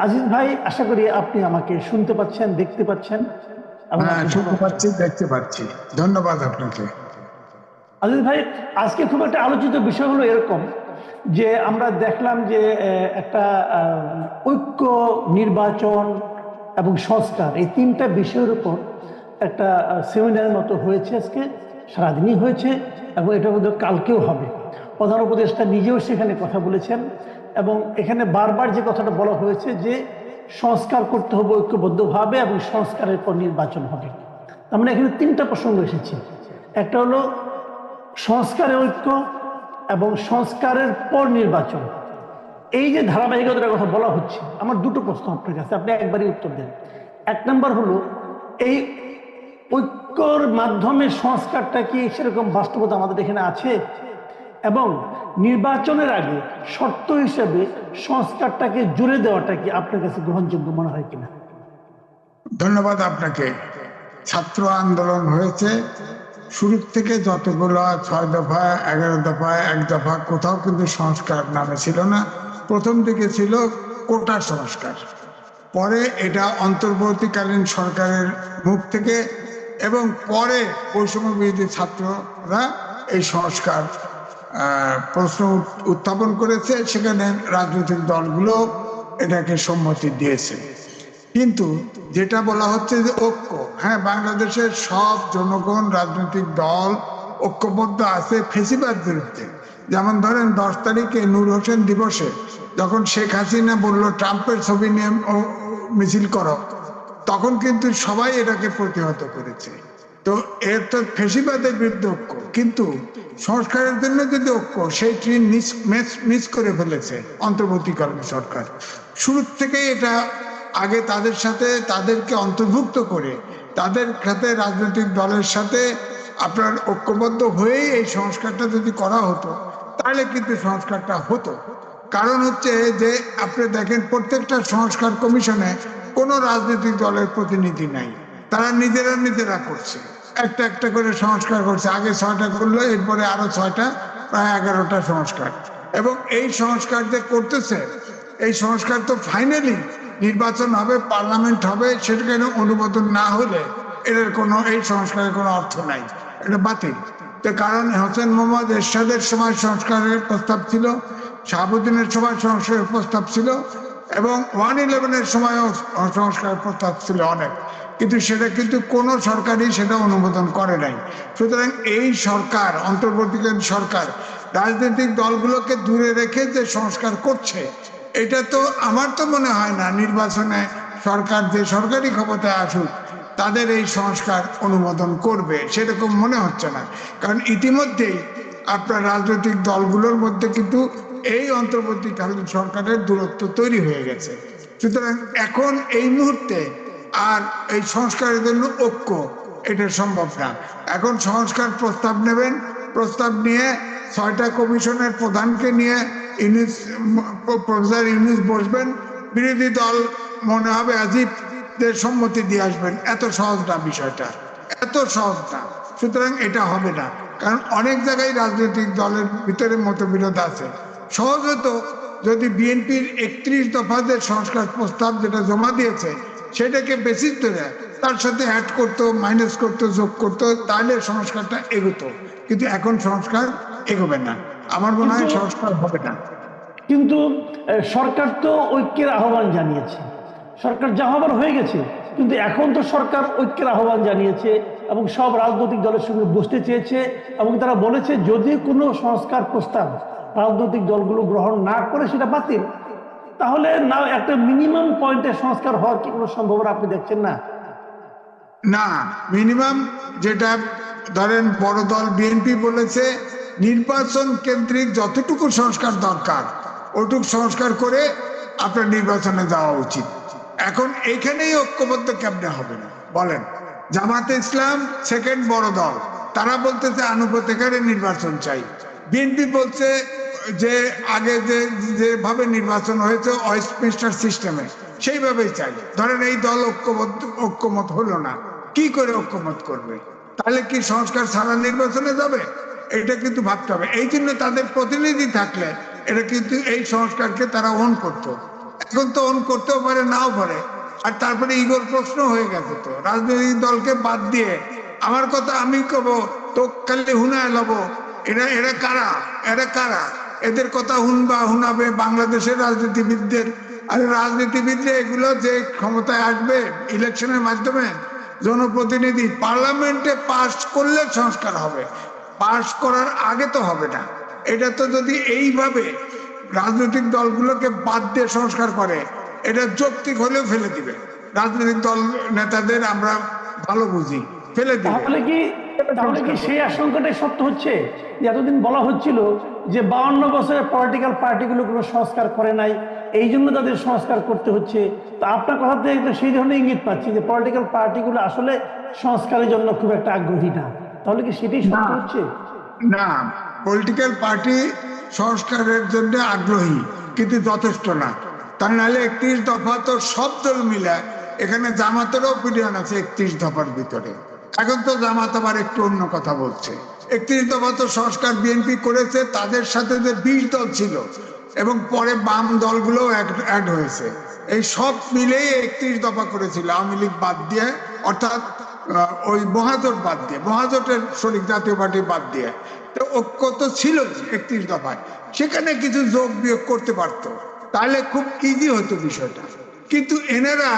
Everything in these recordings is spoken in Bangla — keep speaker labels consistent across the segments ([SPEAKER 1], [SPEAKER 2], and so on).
[SPEAKER 1] আজিজ ভাই, আশা করি আপনি আমাকে শুনতে পাচ্ছেন, দেখতে পাচ্ছেন এবং
[SPEAKER 2] হ্যাঁ,
[SPEAKER 1] আপনি ভালো
[SPEAKER 2] শুনতে
[SPEAKER 1] আছেন।
[SPEAKER 2] পাচ্ছি, দেখতে পাচ্ছি। ধন্যবাদ আপনাকে।
[SPEAKER 1] আজিজ ভাই, আজকে খুব একটা আলোচিত বিষয় হলো এরকম যে আমরা দেখলাম যে একটা ঐক্য, নির্বাচন এবং সংস্কার, এই তিনটা বিষয়ের উপর একটা সেমিনারের মতো হয়েছে। আজকে সারাদিনই হয়েছে এবং এটা বোধহয় কালকেও হবে। প্রধান উপদেষ্টা নিজেও সেখানে কথা বলেছেন এবং এখানে বারবার যে কথাটা বলা হয়েছে যে সংস্কার করতে হবে ঐক্যবদ্ধভাবে এবং সংস্কারের পর নির্বাচন হবে। তার মানে এখানে তিনটা প্রসঙ্গ এসেছে। একটা হলো সংস্কারের ঐক্য এবং সংস্কারের পর নির্বাচন। এই যে ধারাবাহিকতার কথা বলা হচ্ছে, আমার দুটো প্রশ্ন আপনার কাছে, আপনি একবারই উত্তর দেন। এক নম্বর হলো, এই ঐক্যর মাধ্যমে সংস্কারটা কি সেরকম বাস্তবতা আমাদের এখানে আছে? এবং নির্বাচনের আগে শর্ত হিসেবে সংস্কারটাকে জুড়ে দেওয়াটা কি আপনার কাছে গ্রহণযোগ্য মনে হয় কিনা?
[SPEAKER 2] ধন্যবাদ আপনাকে। ছাত্র আন্দোলন হয়েছে শুরুর থেকে, যতগুলো 6 দফা, 11 দফা, এক দফা, কোথাও কিন্তু সংস্কার নামে ছিল না। প্রথম দিকে ছিল কোটা সংস্কার, পরে এটা অন্তর্বর্তীকালীন সরকারের মুখ থেকে, এবং পরে বৈষম্য বিরোধী ছাত্ররা এই সংস্কার প্রশ্ন উত্থাপন করেছে। সেখানে রাজনৈতিক দলগুলো এটাকে সম্মতি দিয়েছে। কিন্তু যেটা বলা হচ্ছে যে ঐক্য, হ্যাঁ, বাংলাদেশের সব জনগণ, রাজনৈতিক দল ঐক্যবদ্ধ আছে ফেসিবাদ বিরুদ্ধে। যেমন ধরেন 10 তারিখে নূর হোসেন দিবসে যখন শেখ হাসিনা বলল ট্রাম্পের ছবি নিয়ে মিছিল করো, তখন কিন্তু সবাই এটাকে প্রতিহত করেছে। তো এর তো ফেসিবাদের বিরুদ্ধে ঐক্য, কিন্তু সংস্কারের জন্য যদি ঐক্য, সেই ট্রেন মিস করে ফেলেছে অন্তর্বর্তীকালীন সরকার। শুরুর থেকেই এটা আগে তাদের সাথে, তাদেরকে অন্তর্ভুক্ত করে তাদের সাথে, রাজনৈতিক দলের সাথে আপনার ঐক্যবদ্ধ হয়েই এই সংস্কারটা যদি করা হতো, তাহলে কিন্তু সংস্কারটা হতো। কারণ হচ্ছে যে আপনি দেখেন প্রত্যেকটা সংস্কার কমিশনে কোনো রাজনৈতিক দলের প্রতিনিধি নাই, তারা নিজেরা নিজেরা করছে, একটা একটা করে সংস্কার করছে। আগে 6টা করলো, এরপরে আরো 6টা, প্রায় 11টা সংস্কার। এবং এই সংস্কার যে করতেছে, এই সংস্কার তো ফাইনালি নির্বাচন হবে, পার্লামেন্ট হবে, সেখানে অনুমোদন না হলে এদের কোনো, এই সংস্কারের কোনো অর্থ নাই, এটা বাতিল। তো কারণ হোসেন মোহাম্মদ এরশাদের সময় সংস্কারের প্রস্তাব ছিল, শাহাবুদ্দিনের সময় সংস্কারের প্রস্তাব ছিল, এবং 111-এর সময়ও সংস্কারের প্রস্তাব ছিল অনেক, কিন্তু সেটা কিন্তু কোনো সরকারই সেটা অনুমোদন করে নাই। সুতরাং এই সরকার, অন্তর্বর্তীকালীন সরকার, রাজনৈতিক দলগুলোকে দূরে রেখে যে সংস্কার করছে, এটা তো আমার তো মনে হয় না নির্বাচনে সরকার, যে সরকারি ক্ষমতায় আসুক, তাদের এই সংস্কার অনুমোদন করবে, সেরকম মনে হচ্ছে না। কারণ ইতিমধ্যেই আপনার রাজনৈতিক দলগুলোর মধ্যে কিন্তু এই অন্তর্বর্তীকালীন সরকারের দূরত্ব তৈরি হয়ে গেছে। সুতরাং এখন এই মুহূর্তে আর এই সংস্কারের জন্য ঐক্য, এটা সম্ভব না। এখন সংস্কার প্রস্তাব নেবেন, প্রস্তাব নিয়ে 6টা কমিশনের প্রধানকে নিয়ে প্রফেসর ইউনূস বসবেন, বিরোধী দল মনে হবে আজিবদের সম্মতি দিয়ে আসবেন। এত সহজ না বিষয়টা, এত সহজ না। সুতরাং এটা হবে না, কারণ অনেক জায়গায় রাজনৈতিক দলের ভিতরে মতবিরোধ আছে। সহজ হতো যদি বিএনপির 31 দফাদের সংস্কার প্রস্তাব যেটা জমা দিয়েছে, সেটাকে বেসিস ধরে তার সাথে অ্যাড করতো, মাইনাস করতো, যোগ করতো, তাহলে সংস্কারটা এগোতো। কিন্তু এখন সংস্কার এগোবে না, আমার মনে
[SPEAKER 1] কিন্তু
[SPEAKER 2] হয় সংস্কার হবে না।
[SPEAKER 1] কিন্তু সরকার তো ঐক্যের আহ্বান জানিয়েছে, সরকার যা হবার হয়ে গেছে, কিন্তু এখন তো সরকার ঐক্যের আহ্বান জানিয়েছে এবং সব রাজনৈতিক দলের সঙ্গে বসতে চেয়েছে এবং তারা বলেছে যদি কোনো সংস্কার প্রস্তাব রাজনৈতিক দলগুলো গ্রহণ না করে সেটা বাতিল। তাহলে না, একটা মিনিমাম পয়েন্টে সংস্কার হওয়ার কি কোনো সম্ভাবনা আপনি দেখছেন না?
[SPEAKER 2] না, মিনিমাম যেটা ধরেন বড় দল বিএনপি বলেছে নির্বাচন কেন্দ্রিক যতটুকু সংস্কার দরকার ওটুকু সংস্কার করে আপনার নির্বাচনে যাওয়া উচিত। এখন এইখানেই ঐক্যবদ্ধ কেমনে হবে না বলেন? জামাতে ইসলাম সেকেন্ড বড় দল, তারা বলতেছে আনুপাতিকারে নির্বাচন চাই। বিএনপি বলছে যে আগে যেভাবে নির্বাচন হয়েছে ওয়েস্টমিনস্টার সিস্টেমে, সেইভাবেই চাই। ধরেন এই দল ঐক্যমত হলো না, কি করে ঐক্যমত করবে? তাহলে কি সংস্কার ছাড়া নির্বাচনে যাবে? এটা কিন্তু ভাবতে হবে। এই জন্য তাদের প্রতিনিধি থাকলে এটা কিন্তু এই সংস্কারকে তারা অন করতো। এখন তো অন করতেও পারে, নাও পারে। আর তারপরে ইগোর প্রশ্ন হয়ে গেছে, তো রাজনৈতিক দলকে বাদ দিয়ে আমার কথা আমি কব, তো খালি হুনায় লব, এরা এরা কারা, এরা কারা, এদের কথা হুনাবে বাংলাদেশের রাজনীতিবিদদের। আর রাজনীতিবিদরা এগুলো যে ক্ষমতায় আসবে ইলেকশনের মাধ্যমে, জনপ্রতিনিধি পার্লামেন্টে পাস করলে সংস্কার হবে, পাস করার আগে তো হবে না। এটা তো যদি এইভাবে রাজনৈতিক দলগুলোকে বাদ দিয়ে সংস্কার করে, এটা যৌক্তিক হলেও ফেলে দিবে। রাজনৈতিক দল নেতাদের আমরা ভালো বুঝি, ফেলে দিবে।
[SPEAKER 1] তাহলে কি সেই আশঙ্কাটাই সত্য হচ্ছে যে এতদিন বলা হচ্ছিল যে 52 বছরের পলিটিক্যাল পার্টিগুলো কোনো সংস্কার করে নাই, এই জন্য তাদের সংস্কার করতে হচ্ছে। তো আপনার কথা থেকে তো সেই ধরনের ইঙ্গিত পাচ্ছি যে পলিটিক্যাল পার্টিগুলো আসলে সংস্কারের জন্য খুব একটা আগ্রহী না। তাহলে কি সেটাই সত্য হচ্ছে?
[SPEAKER 2] না, পলিটিক্যাল পার্টি সংস্কারের জন্য আগ্রহী, কিন্তু যথেষ্ট না। তার নাহলে 31 দফা তো সব দল মিলে, এখানে জামাতেরও অপিনিয়ন আছে 31 দফার ভিতরে। এখন তো জামাত আবার একটু অন্য কথা বলছে। 31 দফা তো সংস্কার বিএনপি করেছে, তাদের সাথে যে 20 দল ছিল এবং পরে বাম দলগুলো অ্যাড হয়েছে, এই সব মিলেই 31 দফা করেছিল, আওয়ামী লীগ বাদ দিয়ে, অর্থাৎ ওই মহাজোট বাদ দিয়ে, মহাজোটের শরিক জাতীয় পার্টি বাদ দিয়ে। তো ঐক্য তো ছিল 31 দফায়, সেখানে কিছু যোগ বিয়োগ করতে পারতো, তাহলে খুব ইজি হতো বিষয়টা। কিন্তু এনারা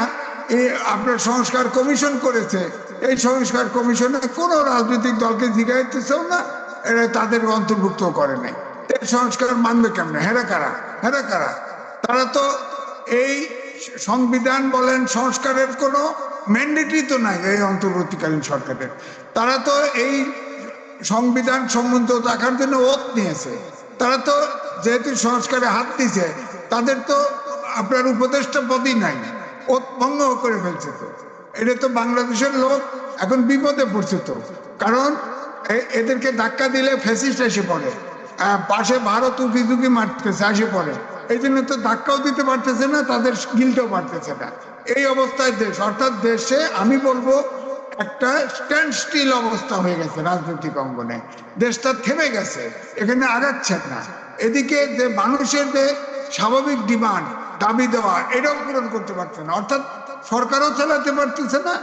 [SPEAKER 2] আপনার সংস্কার কমিশন করেছে, এই সংস্কার কমিশনে কোনো রাজনৈতিক দলকে জিজ্ঞাসা না, এরা তাদের অন্তর্ভুক্ত করে নাই। এই সংস্কার মানবে কেমনে? হেরা কারা? তারা তো এই সংবিধান বলেন, সংস্কারের কোনো ম্যান্ডেটই তো নাই এই অন্তর্বর্তীকালীন সরকারের। তারা তো এই সংবিধান সম্বন্ধ রাখার জন্য ওত নিয়েছে। তারা তো যেহেতু সংস্কারে হাত দিছে, তাদের তো আপনার উপদেষ্টা পদই নাই, ওত ভঙ্গ করে ফেলছে। তো এটা তো বাংলাদেশের লোক এখন বিপদে পড়ছে। তো কারণ এদেরকে ধাক্কা দিলে ফ্যাসিস্ট এসে পড়ে, পাশে ভারত উকি মারতেছে, আসে পড়ে। এই জন্য তো ধাক্কাও দিতে পারতেছে না, তাদের গিলতেও পারতেছে না। এই অবস্থায় দেশ, অর্থাৎ দেশে আমি বলবো একটা স্ট্যান্ড স্টিল অবস্থা হয়ে গেছে রাজনৈতিক অঙ্গনে। দেশটা থেমে গেছে, এখানে আগাচ্ছে না। এদিকে যে মানুষের যে স্বাভাবিক ডিমান্ড, দাবি দেওয়া, এটাও পূরণ করতে পারছে না, অর্থাৎ সরকারও চালাতে পারতেছে না,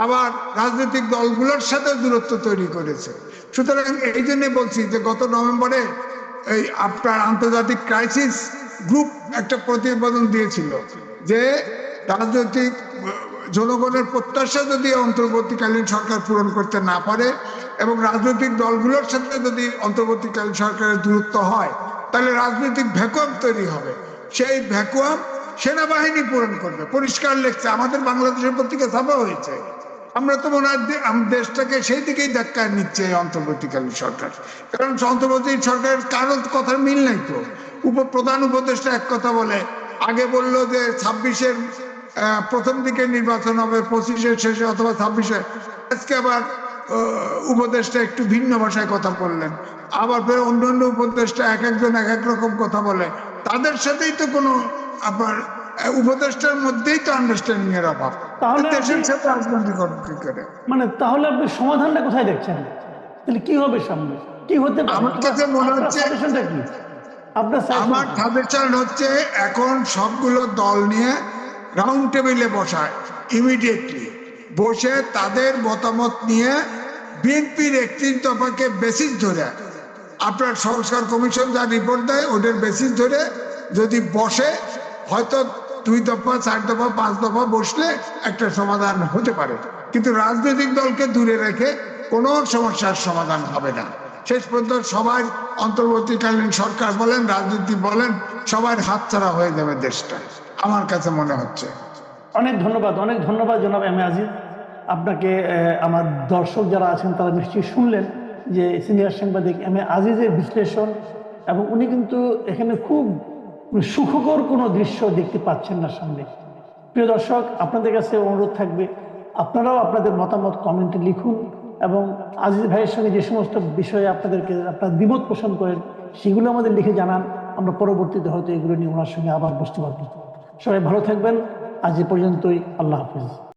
[SPEAKER 2] আবার রাজনৈতিক দলগুলোর সাথে দূরত্ব তৈরি করেছে। সুতরাং এই জন্য বলছি যে গত নভেম্বরে এই আপনার আন্তর্জাতিক ক্রাইসিস গ্রুপ একটা প্রতিবেদন দিয়েছিল যে রাজনৈতিক জনগণের প্রত্যাশা যদি অন্তর্বর্তীকালীন সরকার পূরণ করতে না পারে এবং রাজনৈতিক দলগুলোর সাথে যদি অন্তর্বর্তীকালীন সরকারের দূরত্ব হয়, তাহলে রাজনৈতিক ভ্যাকুয়াম তৈরি হবে। সেই ভ্যাকুয়াম সেনাবাহিনী পূরণ করবে। পরিষ্কার লেখছে, আমাদের বাংলাদেশের পত্রিকা ছাপা হয়েছে। আমরা তো মনে হয় দেশটাকে সেই দিকেই ধাক্কা নিচ্ছে এই অন্তর্বর্তীকালীন সরকার। কারণ অন্তর্বর্তী সরকারের কারো কথার মিল নাই। তো প্রধান উপদেষ্টা এক কথা বলে, আগে বললো যে 26-এর প্রথম দিকে নির্বাচন হবে, 25-এর শেষে অথবা 26-এ। আজকে আবার উপদেষ্টা একটু ভিন্ন ভাষায় কথা বললেন, আবার ফের অন্যান্য উপদেষ্টা একজন এক এক রকম কথা বলে। তাদের সাথেই তো কোনো আপনার উপদেষ্টার মধ্যেই তো আন্ডারস্ট্যান্ডিং এর অভাব।
[SPEAKER 1] তাহলে
[SPEAKER 2] দেশের সাথে রাজনীতি কি করে?
[SPEAKER 1] তাহলে আপনি সমাধানটা কোথায় দেখছেন? তাহলে কি হবে সামনে, কি হতে পারে?
[SPEAKER 2] আমার কাছে মনে হচ্ছে, আমার সাজেশন হচ্ছে এখন সবগুলো দল নিয়ে রাউন্ড টেবিলে বসায়, ইমিডিয়েটলি বসে তাদের মতামত নিয়ে বিএনপির 31 দফাকে বেসিস ধরে, আপনার সংস্কার কমিশন যা রিপোর্ট দেয় ওদের বেসিস ধরে যদি বসে, হয়তো 2 দফা 4 দফা 5 দফা বসলে একটা সমাধান হতে পারে। কিন্তু রাজনৈতিক দলকে দূরে রেখে কোনো সমস্যার সমাধান হবে না। শেষ পর্যন্ত সবাই অন্তর্বর্তীকালীন সরকার বলেন, রাজনীতি বলেন, সবার হাতছাড়া হয়ে যাবে দেশটা, আমার কাছে মনে হচ্ছে।
[SPEAKER 1] অনেক ধন্যবাদ জনাব এম এ আজিজ আপনাকে। আমার দর্শক যারা আছেন তারা নিশ্চয়ই শুনলেন যে সিনিয়র সাংবাদিক এম এ আজিজের বিশ্লেষণ, এবং উনি কিন্তু এখানে খুব সুখকর কোনো দৃশ্য দেখতে পাচ্ছেন না সামনে। প্রিয় দর্শক, আপনাদের কাছে অনুরোধ থাকবে আপনারাও আপনাদের মতামত কমেন্টে লিখুন, এবং আজিজ ভাইয়ের সঙ্গে যে সমস্ত বিষয়ে আপনারা দ্বিমত পোষণ করেন সেগুলো আমাদের লিখে জানান। আমরা পরবর্তীতে হয়তো এগুলো নিয়ে ওনার সঙ্গে আবার বসতে পারবো। সবাই ভালো থাকবেন। আজ এ পর্যন্তই। আল্লাহ হাফিজ।